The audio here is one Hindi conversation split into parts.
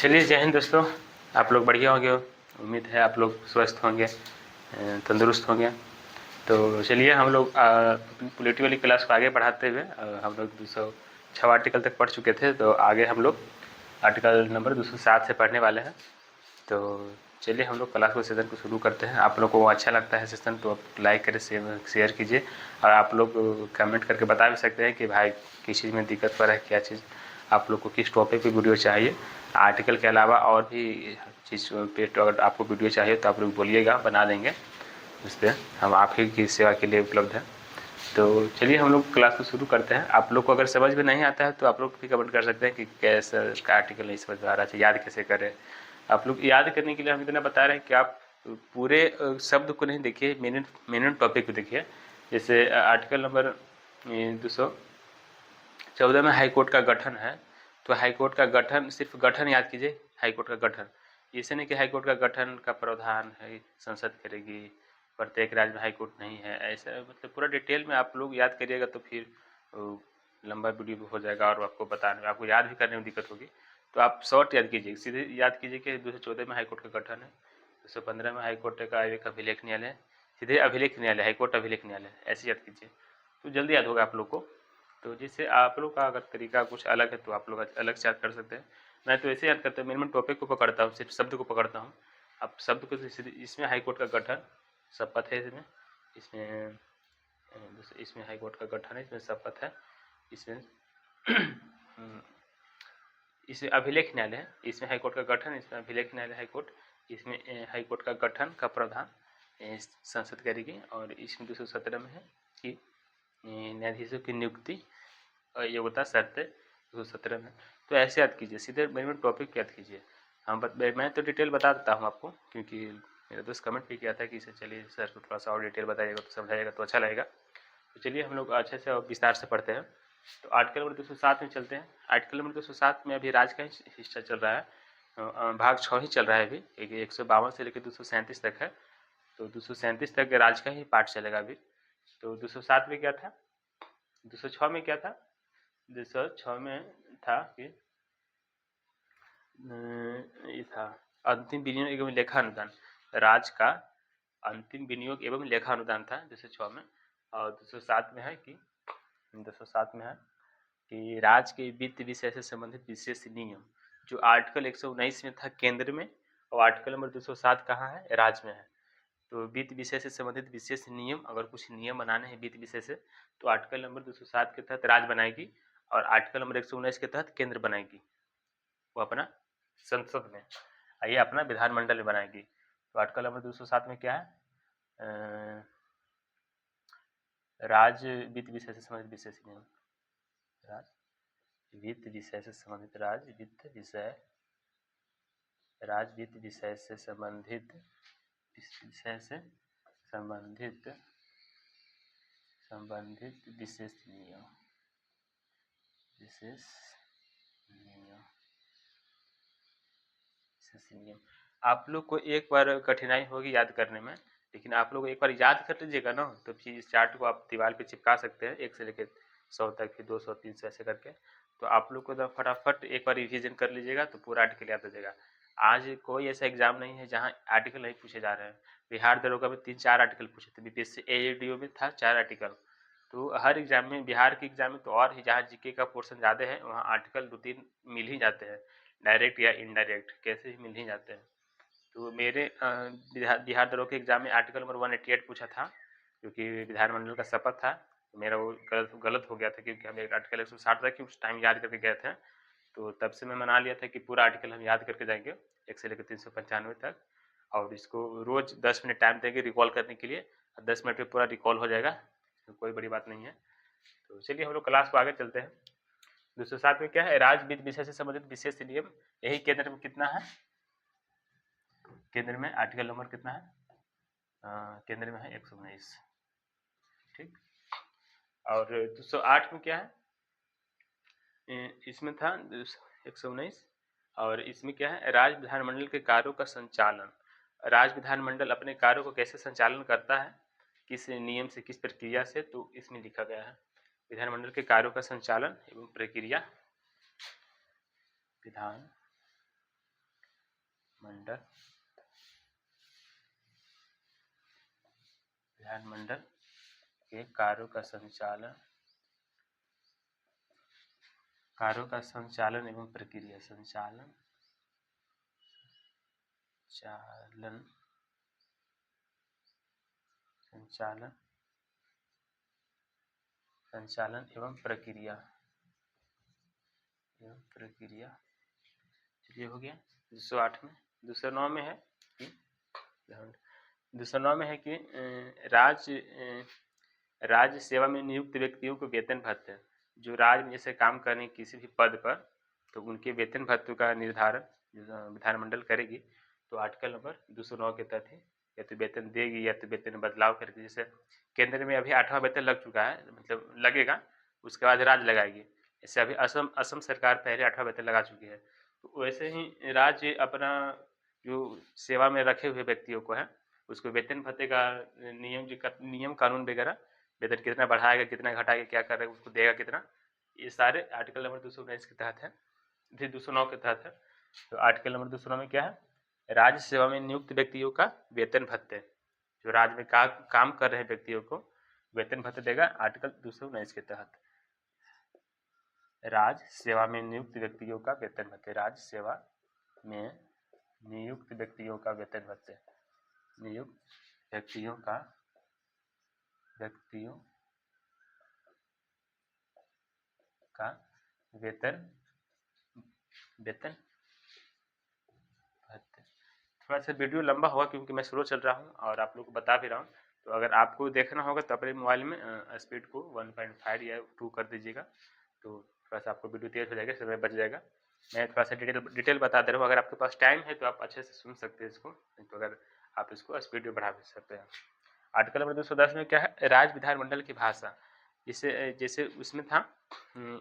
चलिए, जय हिंद दोस्तों। आप लोग बढ़िया होंगे, उम्मीद है आप लोग स्वस्थ होंगे, तंदुरुस्त होंगे। तो चलिए हम लोग अपनी पॉलिटी वाली क्लास को आगे बढ़ाते हुए हम लोग 206 आर्टिकल तक पढ़ चुके थे, तो आगे हम लोग आर्टिकल नंबर 207 से पढ़ने वाले हैं। तो चलिए हम लोग क्लास को सेशन को शुरू करते हैं। आप लोग को अच्छा लगता है सेशन तो आप लाइक करें, शेयर कीजिए, और आप लोग कमेंट करके बता भी सकते हैं कि भाई किस चीज़ में दिक्कत पर है, क्या चीज़ आप लोग को किस टॉपिक पे वीडियो चाहिए। आर्टिकल के अलावा और भी चीज़ पे अगर आपको वीडियो चाहिए तो आप लोग बोलिएगा, बना देंगे। उस पर हम आप ही की सेवा के लिए उपलब्ध है। तो चलिए हम लोग क्लास को शुरू करते हैं। आप लोग को अगर समझ में नहीं आता है तो आप लोग भी कमेंट कर सकते हैं कि कैसे इसका आर्टिकल नहीं समझ में आ रहा है, याद कैसे करें। आप लोग याद करने के लिए हम इतना बता रहे हैं कि आप पूरे शब्द को नहीं देखिए, मेन टॉपिक को देखिए। जैसे आर्टिकल नंबर 214 में हाईकोर्ट का गठन है, तो हाईकोर्ट का गठन सिर्फ गठन याद कीजिए। हाईकोर्ट का गठन ऐसे नहीं कि हाईकोर्ट का गठन का प्रावधान है संसद करेगी, प्रत्येक राज्य में हाईकोर्ट नहीं है, ऐसा मतलब पूरा डिटेल में आप लोग याद करिएगा तो फिर लंबा वीडियो हो जाएगा और आपको बताने में, आपको याद भी करने में दिक्कत होगी। तो आप शॉर्ट याद कीजिए, सीधे याद कीजिए कि 214 में हाईकोर्ट का गठन है, 215 में हाईकोर्ट का एक अभिलेख न्यायालय, सीधे अभिलेख न्यायालय, हाईकोर्ट अभिलेख न्यायालय, ऐसे याद कीजिए तो जल्दी याद होगा आप लोग को। तो जिससे आप लोग का अगर तरीका कुछ अलग है तो आप लोग अलग से याद कर सकते हैं। मैं तो ऐसे याद करता हूँ, मिनिमम टॉपिक को पकड़ता हूँ, सिर्फ शब्द को पकड़ता हूँ। अब शब्द को इसमें हाईकोर्ट का गठन शपथ है, इसमें इसमें हाईकोर्ट का गठन है, इसमें शपथ है, इसमें इसमें अभिलेख न्यायालय है, इसमें हाईकोर्ट का गठन, इसमें अभिलेख न्यायालय हाईकोर्ट, इसमें हाईकोर्ट का गठन का प्रावधान संसद करेगी, और इसमें 217 में है कि न्यायाधीशों की नियुक्ति और योग्यता शर्त 217 में। तो ऐसे याद कीजिए, सीधे मेरे टॉपिक याद कीजिए। मैं तो डिटेल बता देता हूँ आपको, क्योंकि मेरा दोस्त कमेंट भी किया था कि इसे चलिए सर को थोड़ा सा और डिटेल बताइएगा तो समझाइएगा तो अच्छा लगेगा। तो चलिए हम लोग अच्छे से और विस्तार से पढ़ते हैं। तो आर्टिकल नंबर 207 में चलते हैं। आर्टिकल नंबर 207 में अभी राज्य का हिस्सा चल रहा है, भाग 6 ही चल रहा है अभी, 152 से लेकर 237 तक है। तो 237 तक राज्य का ही पार्ट चलेगा अभी। तो 207 में क्या था, 206 में क्या था, 206 में था कि ये था अंतिम विनियोग एवं लेखा अनुदान, राज्य का अंतिम विनियोग एवं लेखा अनुदान था 206 में। और 207 में है कि 207 में है कि राज्य के वित्त विषय से संबंधित विशेष नियम, जो आर्टिकल 119 में था केंद्र में, और आर्टिकल नंबर 207 कहाँ है, राज्य में है। तो वित्त विषय से संबंधित विशेष नियम, अगर कुछ नियम बनाने हैं वित्त विषय से तो आर्टिकल नंबर 207 के तहत राज्य बनाएगी, और आर्टिकल नंबर 119 के तहत केंद्र बनाएगी, वो अपना संसद में, ये अपना विधानमंडल में बनाएगी। तो आर्टिकल नंबर 207 में क्या है, राज्य वित्त विषय से संबंधित विशेष नियम, राज्य वित्त विषय से संबंधित, राज्य वित्त विषय, राज्य वित्त विषय से संबंधित, विषय से संबंधित विशेष नियम, विशेष नियम। आप लोग को एक बार कठिनाई होगी याद करने में, लेकिन आप लोग एक बार याद कर लीजिएगा ना, तो फिर इस चार्ट को आप दीवार पे चिपका सकते हैं 1 से लेकर 100 तक, फिर 200 300 ऐसे करके। तो आप लोग को फटाफट एक बार रिवीजन कर लीजिएगा तो पूरा आर्टिकल याद हो जाएगा। आज कोई ऐसा एग्जाम नहीं है जहाँ आर्टिकल नहीं पूछे जा रहे हैं। बिहार दरोगा में 3-4 आर्टिकल पूछे थे, बीपीएससी एडीओ में था 4 आर्टिकल। तो हर एग्जाम में, बिहार के एग्जाम में तो और ही, जहाँ जीके का पोर्शन ज़्यादा है वहाँ आर्टिकल 2-3 मिल ही जाते हैं, डायरेक्ट या इनडायरेक्ट कैसे ही मिल ही जाते हैं। तो मेरे बिहार दरोगा के एग्जाम में आर्टिकल नंबर 188 पूछा था, क्योंकि विधानमंडल का शपथ था। मेरा वो गलत हो गया था, क्योंकि हम एक आर्टिकल 160 था कि उस टाइम याद करके गए थे। तो तब से मैं मना लिया था कि पूरा आर्टिकल हम याद करके जाएंगे 1 से लेकर 395 तक, और इसको रोज 10 मिनट टाइम देंगे रिकॉल करने के लिए, 10 मिनट में पूरा रिकॉल हो जाएगा, तो कोई बड़ी बात नहीं है। तो चलिए हम लोग क्लास को आगे चलते हैं। 207 में क्या है, राज्य वित्त विषय से संबंधित विशेष नियम, यही केंद्र में कितना है, केंद्र में आर्टिकल नंबर कितना है, केंद्र में है 119, ठीक। और 208 में क्या है, इसमें था 119, और इसमें क्या है, राज्य विधानमंडल के कार्यों का संचालन। राज्य विधानमंडल अपने कार्यों को कैसे संचालन करता है, किस नियम से, किस प्रक्रिया से, तो इसमें लिखा गया है विधानमंडल के कार्यों का संचालन एवं प्रक्रिया, विधान मंडल विधानमंडल के कार्यों का संचालन एवं प्रक्रिया संचालन एवं प्रक्रिया चलिए हो गया। 208 में 209 में है कि 209 में है कि राज्य सेवा में नियुक्त व्यक्तियों को वेतन भत्ते, जो राज्य में जैसे काम करने किसी भी पद पर, तो उनके वेतन भत्तों का निर्धारण विधानमंडल करेगी। तो आर्टिकल नंबर 209 के तहत है, या तो वेतन देगी या तो वेतन बदलाव करके, जैसे केंद्र में अभी 8वां वेतन लग चुका है, मतलब लगेगा, उसके बाद राज्य लगाएगी। जैसे अभी असम सरकार पहले 8वां वेतन लगा चुकी है, तो वैसे ही राज्य अपना जो सेवा में रखे हुए व्यक्तियों को है उसको वेतन भत्ते का नियम कानून वगैरह, वेतन कितना बढ़ाएगा कितना घटाएगा क्या करेगा उसको देगा कितना, ये सारे आर्टिकल नंबर 219 के तहत है, 209 के तहत है। तो आर्टिकल नंबर 209 में क्या है, राज्य सेवा में नियुक्त व्यक्तियों का वेतन भत्ते, जो राज्य में काम कर रहे व्यक्तियों को वेतन भत्ते देगा आर्टिकल 219 के तहत। राज्य सेवा में नियुक्त व्यक्तियों का वेतन भत्ते, राज्य सेवा में नियुक्त व्यक्तियों का वेतन भत्ते, नियुक्त व्यक्तियों का वेतन भत्ते। थोड़ा सा वीडियो लंबा होगा क्योंकि मैं स्लो चल रहा हूँ और आप लोग को बता भी रहा हूँ, तो अगर आपको देखना होगा तो अपने मोबाइल में स्पीड को 1.5 या 2 कर दीजिएगा, तो थोड़ा सा आपको वीडियो तेज हो जाएगा, समय बच जाएगा। मैं थोड़ा सा डिटेल बता दे रहा हूँ, अगर आपके पास टाइम है तो आप अच्छे से सुन सकते हैं इसको, तो अगर आप इसको स्पीड में बढ़ा भी सकते हैं। आर्टिकल नंबर 210 में क्या है, राज्य विधानमंडल की भाषा, जैसे उसमें था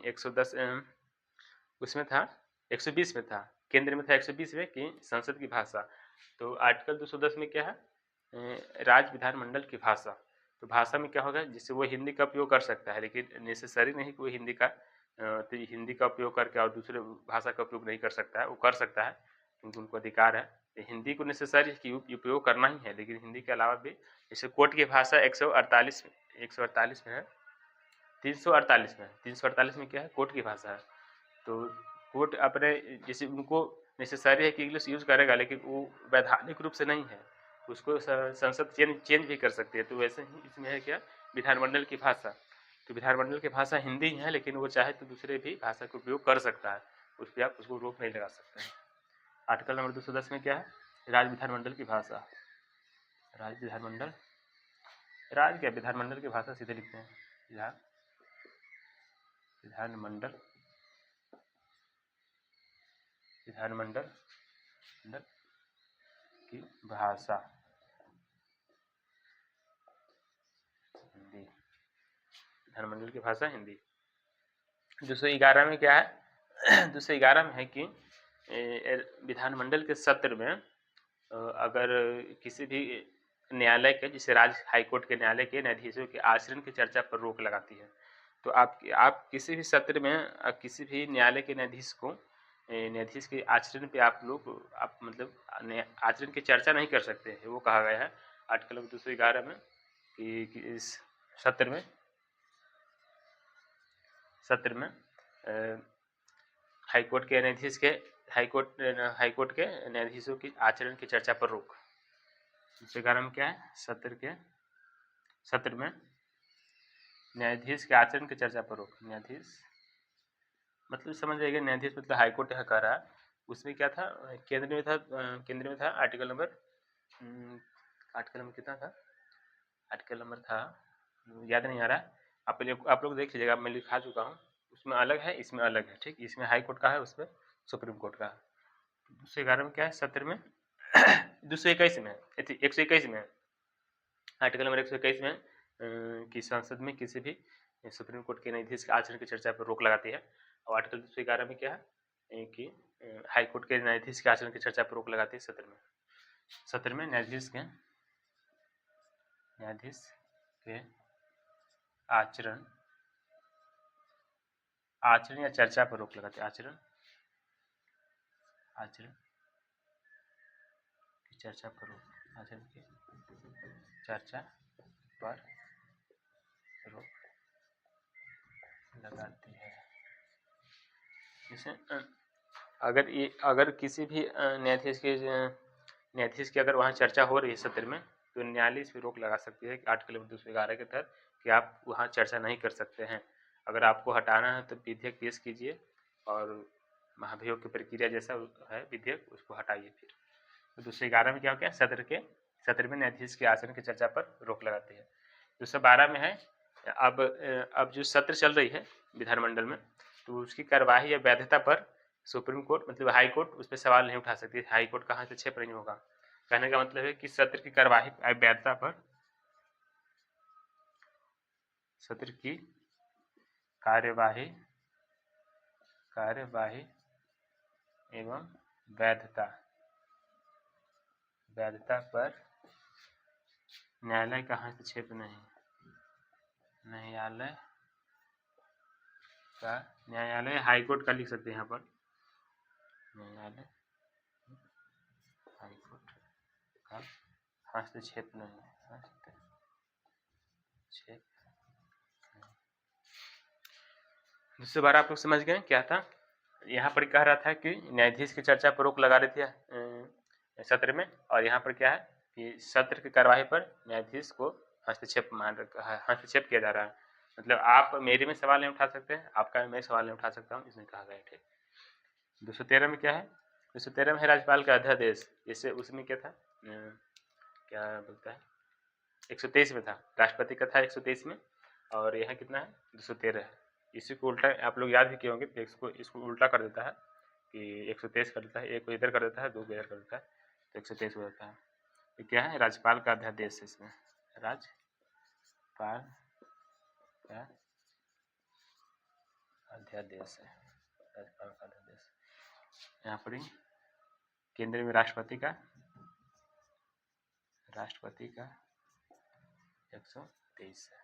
110, उसमें था 120 में था, केंद्र में था 120 में कि संसद की भाषा। तो आर्टिकल 210 में क्या है, राज्य विधानमंडल की भाषा। तो भाषा में क्या होगा, जिससे वो हिंदी का उपयोग कर सकता है, लेकिन नेसेसरी नहीं कि वो हिंदी का उपयोग करके और दूसरे भाषा का उपयोग नहीं कर सकता है, वो कर सकता है क्योंकि उनको अधिकार है। हिंदी को नेसेसरी कि उपयोग करना ही है, लेकिन हिंदी के अलावा भी, जैसे कोर्ट की भाषा 148 में है, 348 में क्या है, कोर्ट की भाषा है। तो कोर्ट अपने जैसे उनको नेसेसरी है कि इंग्लिश यूज करेगा, लेकिन वो वैधानिक रूप से नहीं है, उसको संसद चेंज भी कर सकती है। तो वैसे ही इसमें है क्या, विधानमंडल की भाषा, तो विधानमंडल की भाषा हिंदी ही है, लेकिन वो चाहे तो दूसरे भी भाषा का उपयोग कर सकता है, उस पर आप उसको रोक नहीं लगा सकते हैं। आर्टिकल नंबर 210 में क्या है, राज्य विधानमंडल की भाषा, राज्य विधानमंडल, राज्य क्या विधानमंडल की भाषा सीधे लिखते हैं, विधानमंडल की भाषा हिंदी, विधानमंडल की भाषा हिंदी। 211 में क्या है, 211 में है कि विधानमंडल के सत्र में अगर किसी भी न्यायालय के, जैसे राज्य हाईकोर्ट के न्यायालय के न्यायाधीशों के आचरण की चर्चा पर रोक लगाती है। तो आप किसी भी सत्र में किसी भी न्यायालय के न्यायाधीश के आचरण पे आप मतलब आचरण की चर्चा नहीं कर सकते हैं, वो कहा गया है आर्टिकल 211 में कि इस सत्र में हाईकोर्ट के न्यायाधीशों की आचरण की चर्चा पर रोक। 211 में क्या है, सत्र में न्यायाधीश के आचरण की चर्चा पर रोक। न्यायाधीश मतलब समझ जाइए, न्यायाधीश मतलब हाईकोर्ट यहाँ कह रहा है, उसमें क्या था, केंद्र में था आर्टिकल नंबर कितना था, आर्टिकल नंबर था याद नहीं आ रहा, आप लोग देख लीजिएगा, मैं लिखा चुका हूँ, उसमें अलग है इसमें अलग है, ठीक, इसमें हाई कोर्ट का है, उसमें सुप्रीम कोर्ट का है। 211 में क्या है, सत्र में 221 में 121 में आर्टिकल नंबर 121 में कि संसद में किसी भी सुप्रीम कोर्ट के न्यायाधीश के आचरण की चर्चा पर रोक लगाती है। और आर्टिकल 211 में क्या है कि हाई कोर्ट के न्यायाधीश के आचरण की चर्चा पर रोक लगाती है सत्र में न्यायाधीश के आचरण या चर्चा पर रोक लगाती है, आचरण चर्चा पर रोक, अध्ययन की चर्चा पर रोक लगाती है। जैसे अगर किसी भी न्यायाधीश की अगर वहाँ चर्चा हो रही है सत्र में, तो न्यायालय इस पर रोक लगा सकती है कि 8 किलो 211 के तहत कि आप वहाँ चर्चा नहीं कर सकते हैं। अगर आपको हटाना है तो विधेयक पेश कीजिए और महाभियोग की प्रक्रिया जैसा है विधेयक उसको हटाइए। फिर तो 211 में क्या हो गया, सत्र में न्यायाधीश के आचरण की चर्चा पर रोक लगाती है। 212 में है अब जो सत्र चल रही है विधानमंडल में, तो उसकी कार्यवाही या वैधता पर सुप्रीम कोर्ट मतलब हाई कोर्ट उस पर सवाल नहीं उठा सकती। हाई कोर्ट का हस्तक्षेप नहीं होगा। कहने का मतलब है कि सत्र की कार्यवाही वैधता पर, सत्र की कार्यवाही एवं वैधता पर न्यायालय का हस्तक्षेप नहीं। न्यायालय हाईकोर्ट का लिख सकते हैं यहाँ पर, न्यायालय हाईकोर्ट का हस्तक्षेप नहीं। 212 आप लोग समझ गए क्या था। यहाँ पर कह रहा था कि न्यायाधीश की चर्चा पर रोक लगा रही थी सत्र में, और यहाँ पर क्या है कि सत्र की कार्यवाही पर न्यायाधीश को हस्तक्षेप किया जा रहा है। मतलब आप मेरे में सवाल नहीं उठा सकते हैं, आपका मैं सवाल नहीं उठा सकता हूँ, इसमें कहा गया। ठीक। 213 में क्या है, 213 में है राज्यपाल का अध्यादेश। जैसे उसमें क्या था, क्या बोलता है, 123 में था, राष्ट्रपति का था 123 में, और यहाँ कितना है 213 है। इसी को उल्टा आप लोग याद भी किए होंगे, तो इसको उल्टा कर देता है कि 123 कर देता है, एक को इधर कर देता है, दो को इधर कर देता है, तो 123 हो जाता है। तो क्या है, राज्यपाल का अध्यादेश है। इसमें राज्यपाल का अध्यादेश है, राज्यपाल का अध्यादेश। यहाँ पर केंद्र में राष्ट्रपति का 123 है।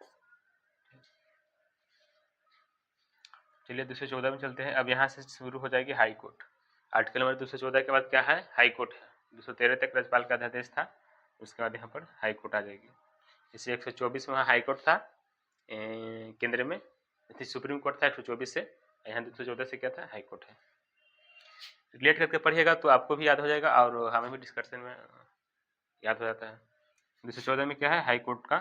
चलिए 214 में चलते हैं। अब यहाँ से शुरू हो जाएगी हाई कोर्ट। आर्टिकल नंबर 214 के बाद क्या है, हाई कोर्ट है। 213 तक राज्यपाल का अध्यादेश था, उसके बाद यहाँ पर हाई कोर्ट आ जाएगी। जैसे 124 में वहाँ हाई कोर्ट था केंद्र में, सुप्रीम कोर्ट था 124 से, यहाँ 214 से क्या था, हाई कोर्ट है। रिलेट करके पढ़िएगा तो आपको भी याद हो जाएगा और हमें भी डिस्कशन में याद हो जाता है। 214 में क्या है, हाई कोर्ट का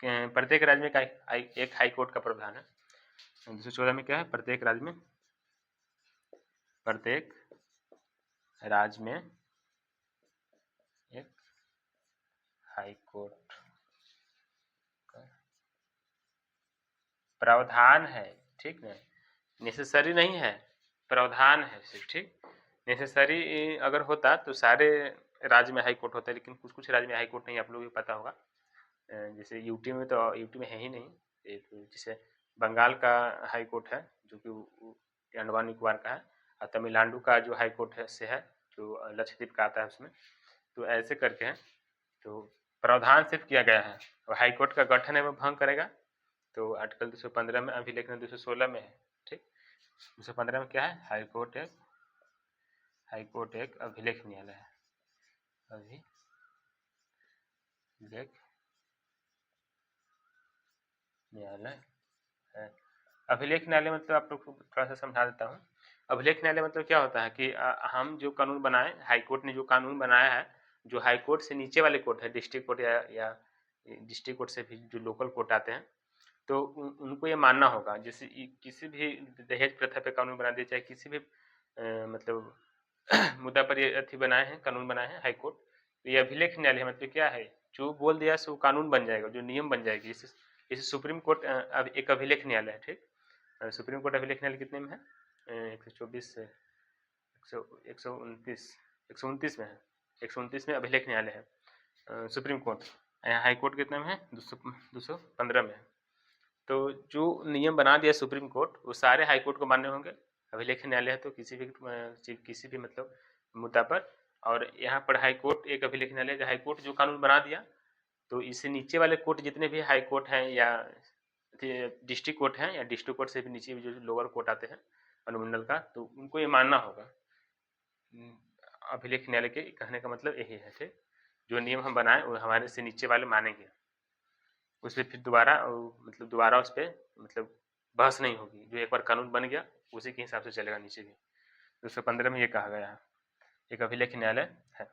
प्रत्येक राज्य में एक हाई कोर्ट का प्रावधान है। 214 में क्या है, प्रत्येक राज्य में एक हाई कोर्ट का प्रावधान है। ठीक है, नेसेसरी नहीं है, प्रावधान है सिर्फ। ठीक, नेसेसरी अगर होता तो सारे राज्य में हाई कोर्ट होता है, लेकिन कुछ कुछ राज्य में हाई कोर्ट नहीं, आप लोगों को पता होगा। जैसे यूटी में, तो यूटी में है ही नहीं। जैसे बंगाल का हाई कोर्ट है जो कि अंडमान निकोबार का है, और तमिलनाडु का जो हाई कोर्ट है से है जो लक्षद्वीप का आता है उसमें। तो ऐसे करके हैं, तो प्रावधान सिर्फ किया गया है। और हाई कोर्ट का गठन है वो भंग करेगा तो आर्टिकल 215 में, अभिलेख 216 में है। ठीक, 215 में क्या है, हाई कोर्ट एक अभिलेख न्यायालय है। अभिलेख न्यायालय है। अभिलेख न्यायालय मतलब आप लोग को थोड़ा सा समझा देता हूँ। अभिलेख न्यायालय मतलब क्या होता है कि हम जो कानून बनाए, हाई कोर्ट ने जो कानून बनाया है, जो हाई कोर्ट से नीचे वाले कोर्ट है, डिस्ट्रिक्ट कोर्ट या डिस्ट्रिक्ट कोर्ट से भी जो लोकल कोर्ट आते हैं, तो उनको ये मानना होगा। जैसे किसी भी दहेज प्रथा पे कानून बना दिया, चाहे किसी भी मतलब मुद्दा पर ये अथी बनाए हैं, कानून बनाए हैं हाई कोर्ट, तो ये अभिलेख न्यायालय मतलब क्या है, जो बोल दिया सो कानून बन जाएगा, जो नियम बन जाएगी। जैसे सुप्रीम कोर्ट एक अभिलेख न्यायालय है। ठीक, सुप्रीम कोर्ट अभिलेख न्यायालय कितने में है, 124 से 129 में है, 129 में अभिलेख न्यायालय है सुप्रीम कोर्ट। यहाँ हाई कोर्ट कितने में है, 215 में है। तो जो नियम बना दिया सुप्रीम कोर्ट वो सारे हाई कोर्ट को मान्य होंगे। अभिलेख न्यायालय है तो किसी भी मतलब मुद्दा पर, और यहाँ पर हाई कोर्ट एक अभिलेख न्यायालय, हाई कोर्ट जो कानून बना दिया, तो इससे नीचे वाले कोर्ट जितने भी हाई कोर्ट हैं या डिस्ट्रिक्ट कोर्ट हैं, या डिस्ट्रिक्ट कोर्ट से भी नीचे जो लोअर कोर्ट आते हैं अनुमंडल का, तो उनको ये मानना होगा। अभिलेख न्यायालय के कहने का मतलब यही है, ठीक। जो नियम हम बनाए वो हमारे से नीचे वाले मानेंगे, उस पर फिर दोबारा मतलब दोबारा उस पर मतलब बहस नहीं होगी। जो एक बार कानून बन गया उसी के हिसाब से चलेगा नीचे भी। 215 में ये कहा गया है, एक अभिलेख न्यायालय है।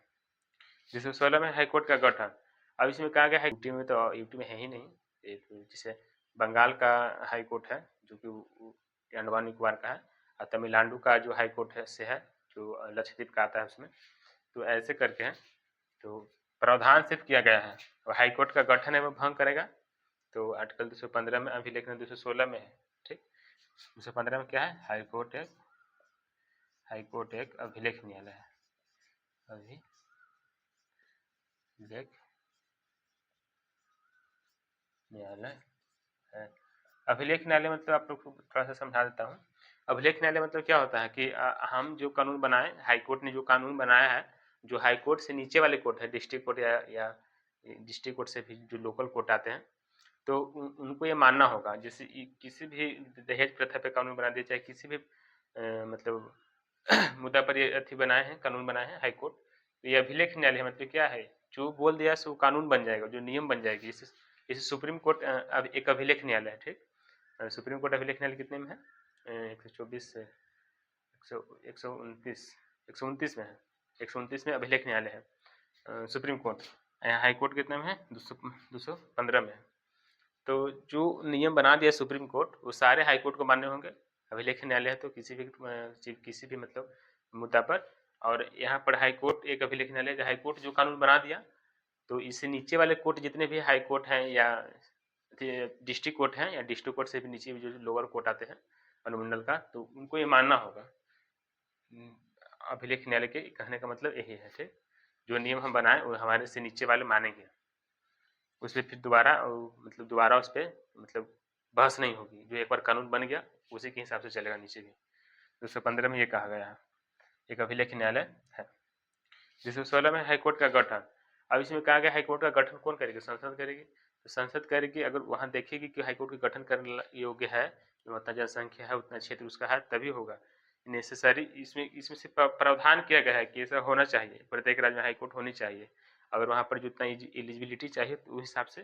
216 में हाईकोर्ट का गठन। अब इसमें कहा गया है, यूपी में तो यूपी में है ही नहीं, एक जैसे बंगाल का हाईकोर्ट है जो कि अंडमान निकोबार का है, और तमिलनाडु का जो हाईकोर्ट है से है जो लक्षद्वीप का आता है उसमें। तो ऐसे करके है, तो प्रावधान सिर्फ किया गया है और हाईकोर्ट का गठन है वो भंग करेगा। तो आर्टिकल 215 में अभिलेख 216 में है, ठीक। 215 में क्या है, हाईकोर्ट एक अभिलेख न्यायालय है, अभिलेख न्यायालय है। अभिलेख न्यायालय मतलब आप लोग को थोड़ा सा समझा देता हूँ। अभिलेख न्यायालय मतलब क्या होता है कि हम जो कानून बनाए, हाईकोर्ट ने जो कानून बनाया है, जो हाईकोर्ट से नीचे वाले कोर्ट है, डिस्ट्रिक्ट कोर्ट या डिस्ट्रिक्ट कोर्ट से भी जो लोकल कोर्ट आते हैं, तो उनको ये मानना होगा। जैसे किसी भी दहेज प्रथा पे कानून बना दिया, चाहे किसी भी मतलब मुद्दा पर ये अथी बनाए हैं, कानून बनाए हैं हाईकोर्ट, तो ये अभिलेख न्यायालय मतलब क्या है, जो बोल दिया सो कानून बन जाएगा, जो नियम बन जाएगी। जैसे सुप्रीम कोर्ट अब एक अभिलेख न्यायालय है, ठीक। सुप्रीम कोर्ट अभिलेख न्यायालय कितने में है, 124 से 129 129 में है, 129 में अभिलेख न्यायालय है सुप्रीम कोर्ट। हाई कोर्ट कितने में है, 215 में है। तो जो नियम बना दिया सुप्रीम कोर्ट वो सारे हाई कोर्ट को मान्य होंगे। अभिलेख न्यायालय है तो किसी भी मतलब मुद्दा पर, और यहाँ पर हाई कोर्ट एक अभिलेख न्यायालय, हाई कोर्ट जो कानून बना दिया, तो इससे नीचे वाले कोर्ट जितने भी हाई कोर्ट हैं या डिस्ट्रिक्ट कोर्ट हैं या डिस्ट्रिक्ट कोर्ट से भी नीचे जो लोअर कोर्ट आते हैं अनुमंडल का, तो उनको ये मानना होगा। अभिलेख न्यायालय के कहने का मतलब यही है, ठीक। जो नियम हम बनाए वो हमारे से नीचे वाले मानेंगे, उस पर फिर दोबारा मतलब दोबारा उस पर मतलब बहस नहीं होगी। जो एक बार कानून बन गया उसी के हिसाब से चलेगा नीचे भी। 215 में ये कहा गया है, एक अभिलेख न्यायालय है। 216 में हाईकोर्ट का गठन। अब इसमें कहा गया हाईकोर्ट का गठन कौन करेगी, संसद करेगी। तो संसद करेगी, अगर वहाँ देखेगी कि हाईकोर्ट का गठन करने योग्य है, उतना जनसंख्या है, उतना क्षेत्र उसका है, तभी होगा नेसेसरी। इसमें से प्रावधान किया गया है कि ऐसा होना चाहिए, प्रत्येक राज्य में हाईकोर्ट होनी चाहिए। अगर वहाँ पर जितना एलिजिबिलिटी चाहिए तो उस हिसाब से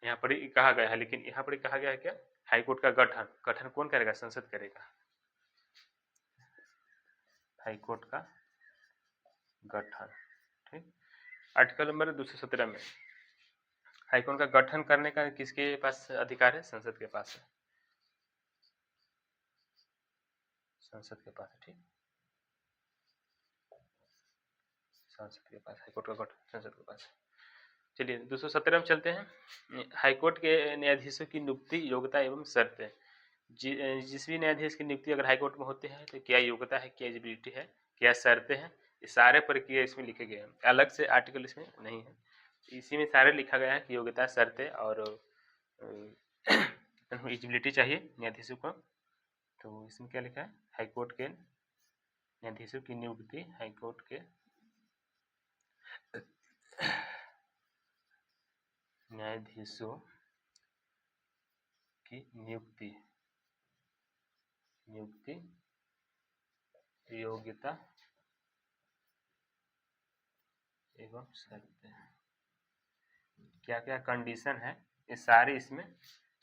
यहाँ पर कहा गया है। लेकिन यहाँ पर कहा गया है क्या, हाईकोर्ट का गठन कौन करेगा, संसद करेगा। हाईकोर्ट का गठन, ठीक। आर्टिकल नंबर 217 में हाईकोर्ट का गठन करने का किसके पास अधिकार है, संसद के पास है, संसद के पास है, ठीक। संसद के पास हाईकोर्ट का गठन संसद के पास है। चलिए 217 में चलते हैं। हाईकोर्ट के न्यायाधीशों की नियुक्ति, योग्यता एवं शर्तें। जिस भी न्यायाधीश की नियुक्ति अगर हाईकोर्ट में होती है तो क्या योग्यता है, क्या एलिजिबिलिटी है, क्या शर्तें हैं, ये सारे प्रक्रिया इसमें लिखे गए हैं। अलग से आर्टिकल इसमें नहीं है, इसी में सारे लिखा गया है कि योग्यता, शर्तें और एलिजिबिलिटी चाहिए न्यायाधीशों को। तो इसमें क्या लिखा है, हाईकोर्ट के न्यायाधीशों की नियुक्ति, हाईकोर्ट के न्यायाधीशों की नियुक्ति, योग्यता एवं शर्तें, क्या क्या कंडीशन है, ये सारे इसमें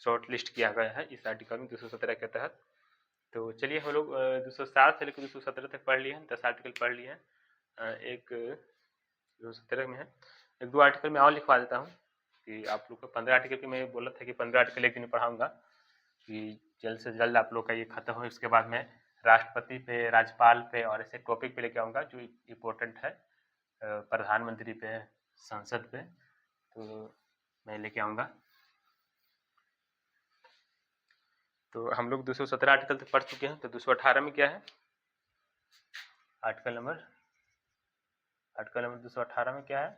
शॉर्ट लिस्ट किया गया है इस आर्टिकल में 217 के तहत। तो चलिए हम लोग 207 से लेकर 217 तक पढ़ लिए हैं, 10 आर्टिकल पढ़ लिए हैं। एक 217 में है, एक दो आर्टिकल में और लिखवा देता हूँ कि आप लोग को 15 आर्टिकल की मैं बोला था कि 15 आर्टिकल एक दिन पढ़ाऊंगा, कि जल्द से जल्द आप लोग का ये खत्म हो। इसके बाद मैं राष्ट्रपति पे, राज्यपाल पे और ऐसे टॉपिक पे लेके आऊँगा जो इम्पोर्टेंट है, प्रधानमंत्री पे, संसद पे, तो मैं लेके आऊँगा। तो हम लोग 217 आर्टिकल तक पढ़ चुके हैं। तो 218 में क्या है, आर्टिकल नंबर 218 में क्या है,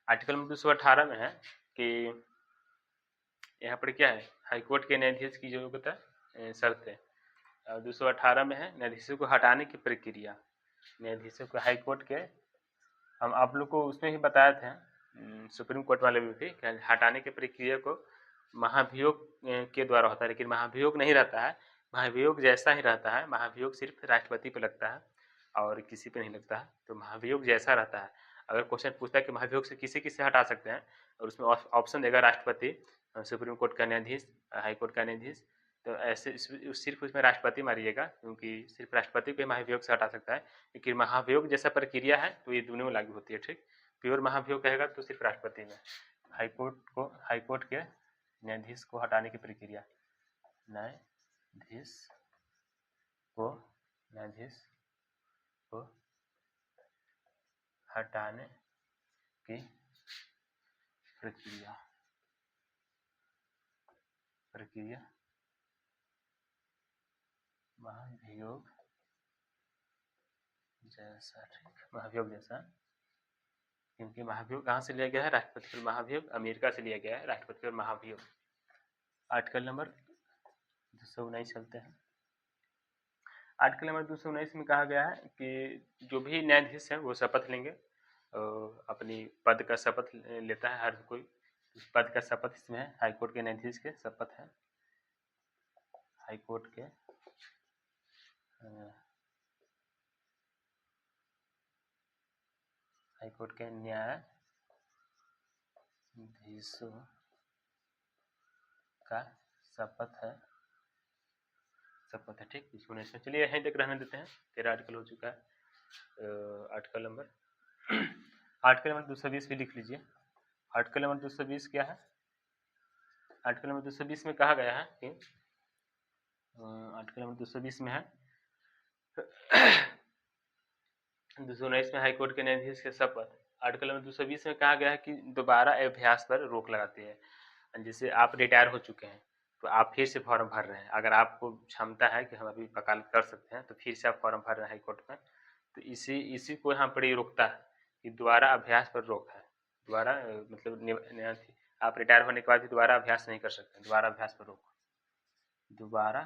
आर्टिकल नंबर 218 में है कि यहाँ पर क्या है, हाईकोर्ट के न्यायाधीश की योग्यता, शर्त है। 218 में है न्यायाधीशों को हटाने की प्रक्रिया। न्यायाधीशों को हाईकोर्ट के, हम आप लोग को उसमें ही बताए थे सुप्रीम कोर्ट वाले में भी, हटाने की प्रक्रिया को महाभियोग के द्वारा होता है। लेकिन महाभियोग नहीं रहता है, महाभियोग जैसा ही रहता है, महाभियोग सिर्फ राष्ट्रपति पे लगता है। और किसी पे नहीं लगता है। तो महाभियोग जैसा रहता है। अगर क्वेश्चन पूछता है कि महाभियोग से किसे किसे हटा सकते हैं और उसमें ऑप्शन देगा राष्ट्रपति, सुप्रीम कोर्ट का न्यायाधीश, हाई कोर्ट का न्यायाधीश, तो ऐसे सिर्फ उसमें राष्ट्रपति मारिएगा, क्योंकि सिर्फ राष्ट्रपति को महाभियोग से हटा सकता है। लेकिन महाभियोग जैसा प्रक्रिया है तो ये दोनों में लागू होती है। ठीक, प्योर महाभियोग कहेगा तो सिर्फ राष्ट्रपति में। हाईकोर्ट के न्यायाधीश को हटाने की प्रक्रिया, न्यायाधीश को हटाने की प्रक्रिया महाभियोग जैसा। ठीक, महाभियोग जैसा, क्योंकि महाभियोग कहाँ से लिया गया है? राष्ट्रपति पर महाभियोग अमेरिका से लिया गया है, राष्ट्रपति पर महाभियोग। आर्टिकल नंबर 219 चलते हैं। आर्टिकल नंबर 219 में कहा गया है कि जो भी न्यायाधीश है वो शपथ लेंगे, अपनी पद का शपथ लेता है हर कोई। उस पद का शपथ इसमें है, हाईकोर्ट के न्यायाधीश के शपथ है, हाईकोर्ट के न्यायाधीशों का शपथ है। ठीक, इसको नहीं, चलिए यहीं तक रहने देते हैं। 13 आर्टिकल हो चुका है। आर्टिकल नंबर 220 भी लिख लीजिए। आर्टिकल नंबर 220 क्या है? आर्टिकल नंबर 220 में कहा गया है कि आर्टिकल नंबर 220 में है 219 में हाईकोर्ट के न्यायाधीश के शपथ। आर्टिकल नंबर 220 में कहा गया है कि दोबारा अभ्यास पर रोक लगाती है। जैसे आप रिटायर हो चुके हैं तो आप फिर से फॉर्म भर रहे हैं, अगर आपको क्षमता है कि हम अभी वकालत कर सकते हैं तो फिर से आप फॉर्म भर रहे हैं हाईकोर्ट में, तो इसी को यहाँ पर ही रोकता है कि दोबारा अभ्यास पर रोक है। दोबारा मतलब आप रिटायर होने के बाद भी दोबारा अभ्यास नहीं कर सकते, दोबारा अभ्यास पर रोक। दोबारा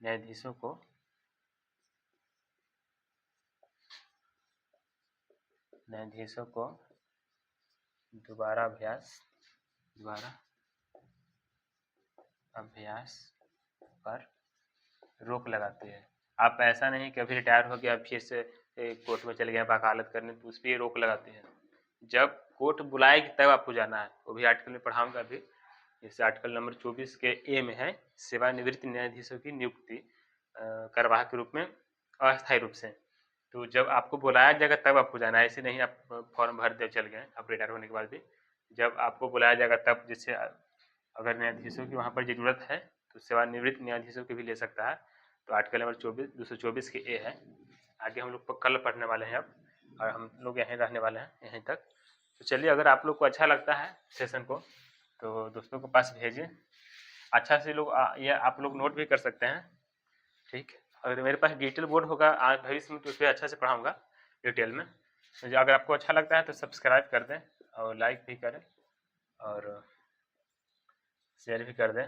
न्यायाधीशों को दोबारा अभ्यास पर रोक लगाती है। आप ऐसा नहीं कि अभी रिटायर हो गया फिर से कोर्ट में चले गए वकालत करने, तो उस पर रोक लगाती है। जब कोर्ट बुलाएगी तब आपको जाना है, वो भी आर्टिकल में पढ़ाऊंगा अभी। जैसे आर्टिकल नंबर 24 के ए में है सेवानिवृत्त न्यायाधीशों की नियुक्ति कार्यवाहक के रूप में अस्थायी रूप से। तो जब आपको बुलाया जाएगा तब आपको जाना है, ऐसे नहीं आप फॉर्म भर दे चल गए आप रिटायर होने के बाद भी। जब आपको बुलाया जाएगा तब, जैसे अगर न्यायाधीशों की वहाँ पर ज़रूरत है तो सेवानिवृत्त न्यायाधीशों की भी ले सकता है। तो आर्टिकल नंबर 224 के ए है। आगे हम लोग कल पढ़ने वाले हैं अब, और हम लोग यहीं रहने वाले हैं यहीं तक। तो चलिए, अगर आप लोग को अच्छा लगता है सेशन को तो दोस्तों के पास भेजिए। अच्छा से लोग ये आप लोग नोट भी कर सकते हैं। ठीक, अगर मेरे पास डिटेल बोर्ड होगा भविष्य में तो उस पर अच्छा से पढ़ाऊँगा डिटेल में। तो अगर आपको अच्छा लगता है तो सब्सक्राइब कर दें और लाइक भी करें और शेयर भी कर दें।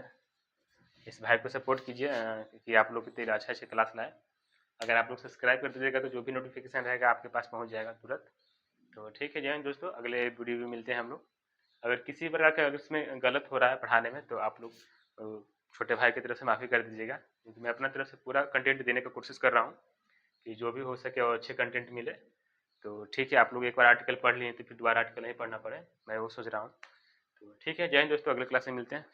इस भाई को सपोर्ट कीजिए कि आप लोग इतनी अच्छे क्लास लाए। अगर आप लोग सब्सक्राइब कर दीजिएगा तो जो भी नोटिफिकेशन रहेगा आपके पास पहुंच जाएगा तुरंत। तो ठीक है, जय हिंद दोस्तों, अगले वीडियो में मिलते हैं हम लोग। अगर किसी प्रकार का अगर इसमें गलत हो रहा है पढ़ाने में तो आप लोग छोटे भाई की तरफ से माफ़ी कर दीजिएगा, क्योंकि मैं अपना तरफ से पूरा कंटेंट देने का कोशिश कर रहा हूँ कि जो भी हो सके और अच्छे कंटेंट मिले। तो ठीक है, आप लोग एक बार आर्टिकल पढ़ लिए तो फिर दोबारा आर्टिकल नहीं पढ़ना पड़े, मैं वो सोच रहा हूँ। तो ठीक है, जय हिंद दोस्तों, अगले क्लास में मिलते हैं।